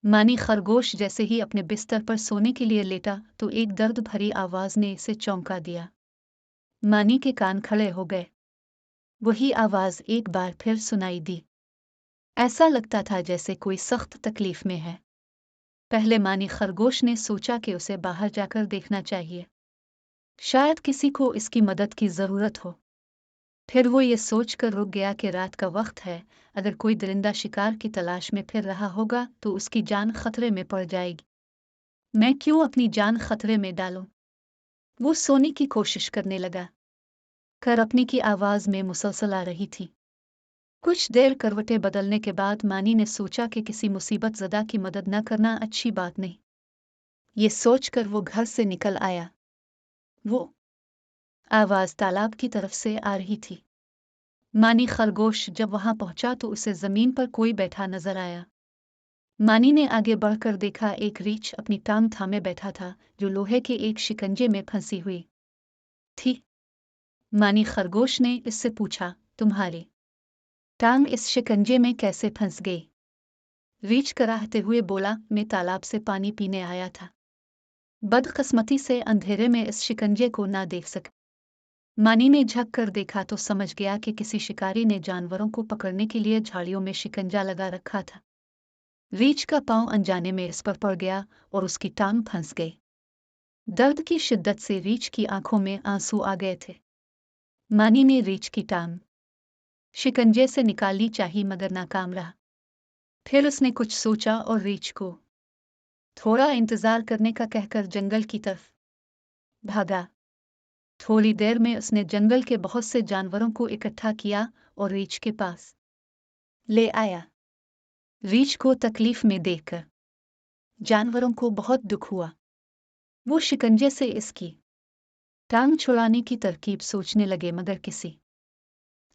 मानी खरगोश जैसे ही अपने बिस्तर पर सोने के लिए लेटा तो एक दर्द भरी आवाज ने इसे चौंका दिया। मानी के कान खड़े हो गए। वही आवाज एक बार फिर सुनाई दी। ऐसा लगता था जैसे कोई सख्त तकलीफ में है। पहले मानी खरगोश ने सोचा कि उसे बाहर जाकर देखना चाहिए, शायद किसी को इसकी मदद की जरूरत हो। फिर वो ये सोचकर रुक गया कि रात का वक्त है, अगर कोई दरिंदा शिकार की तलाश में फिर रहा होगा तो उसकी जान खतरे में पड़ जाएगी। मैं क्यों अपनी जान खतरे में डालूं? वो सोने की कोशिश करने लगा। करपनी की आवाज में मुसलसल आ रही थी। कुछ देर करवटें बदलने के बाद मानी ने सोचा कि किसी मुसीबत ज़दा की मदद न करना अच्छी बात नहीं। ये सोचकर वो घर से निकल आया। वो आवाज तालाब की तरफ से आ रही थी। मानी खरगोश जब वहां पहुंचा तो उसे जमीन पर कोई बैठा नजर आया। मानी ने आगे बढ़कर देखा, एक रीछ अपनी टांग थामे बैठा था, जो लोहे के एक शिकंजे में फंसी हुई थी। मानी खरगोश ने इससे पूछा, तुम्हारी टांग इस शिकंजे में कैसे फंस गई? रीछ कराहते हुए बोला, मैं तालाब से पानी पीने आया था। बदकिस्मती से अंधेरे में इस शिकंजे को ना देख सका। मानी ने झक कर देखा तो समझ गया कि किसी शिकारी ने जानवरों को पकड़ने के लिए झाड़ियों में शिकंजा लगा रखा था। रीछ का पांव अनजाने में इस पर पड़ गया और उसकी टांग फंस गई। दर्द की शिद्दत से रीछ की आंखों में आंसू आ गए थे। मानी ने रीछ की टांग शिकंजे से निकाली चाही मगर नाकाम रहा। फिर उसने कुछ सोचा और रीछ को थोड़ा इंतजार करने का कहकर जंगल की तरफ भागा। थोड़ी देर में उसने जंगल के बहुत से जानवरों को इकट्ठा किया और रीछ के पास ले आया। रीछ को तकलीफ में देखकर जानवरों को बहुत दुख हुआ। वो शिकंजे से इसकी टांग छुड़ाने की तरकीब सोचने लगे, मगर किसी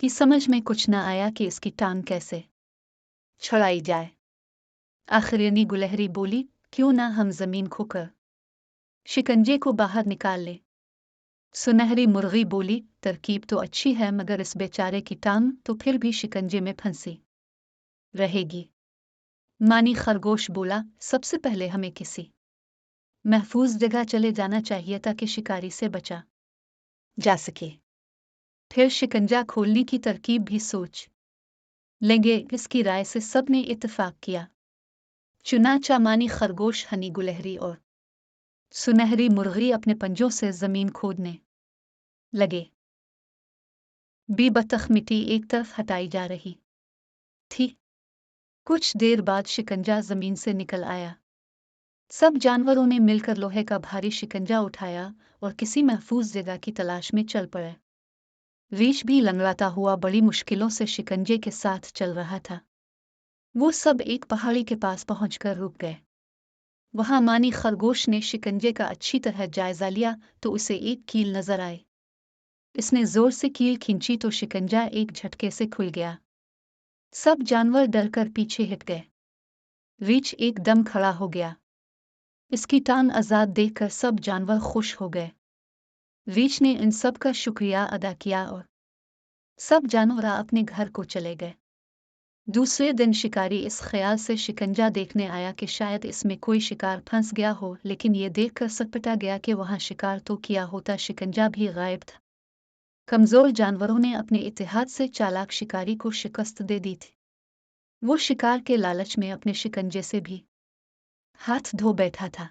की समझ में कुछ न आया कि इसकी टांग कैसे छुड़ाई जाए। आखिर यानी गुलहरी बोली, क्यों ना हम जमीन खोकर शिकंजे को बाहर निकाल ले। सुनहरी मुर्गी बोली, तरकीब तो अच्छी है मगर इस बेचारे की टांग तो फिर भी शिकंजे में फंसी रहेगी। मानी खरगोश बोला, सबसे पहले हमें किसी महफूज जगह चले जाना चाहिए ताकि शिकारी से बचा जा सके। फिर शिकंजा खोलने की तरकीब भी सोच लेंगे। इसकी राय से सबने इत्तेफाक किया। चुनाचा मानी खरगोश, हनी गुलहरी और सुनहरी मुर्गी अपने पंजों से जमीन खोदने लगे। बेबतख मिट्टी एक तरफ हटाई जा रही थी। कुछ देर बाद शिकंजा जमीन से निकल आया। सब जानवरों ने मिलकर लोहे का भारी शिकंजा उठाया और किसी महफूज जगह की तलाश में चल पड़े। रीछ भी लंगड़ाता हुआ बड़ी मुश्किलों से शिकंजे के साथ चल रहा था। वो सब एक पहाड़ी के पास पहुंचकर रुक गए। वहां मानी खरगोश ने शिकंजे का अच्छी तरह जायजा लिया तो उसे एक कील नजर आई। इसने जोर से कील खींची तो शिकंजा एक झटके से खुल गया। सब जानवर डरकर पीछे हट गए। रीछ एकदम खड़ा हो गया। इसकी टांग आजाद देखकर सब जानवर खुश हो गए। रीछ ने इन सब का शुक्रिया अदा किया और सब जानवर अपने घर को चले गए। दूसरे दिन शिकारी इस ख्याल से शिकंजा देखने आया कि शायद इसमें कोई शिकार फंस गया हो, लेकिन ये देखकर सटपटा गया कि वहां शिकार तो किया होता, शिकंजा भी गायब था। कमजोर जानवरों ने अपने इत्तेहाद से चालाक शिकारी को शिकस्त दे दी थी। वो शिकार के लालच में अपने शिकंजे से भी हाथ धो बैठा था।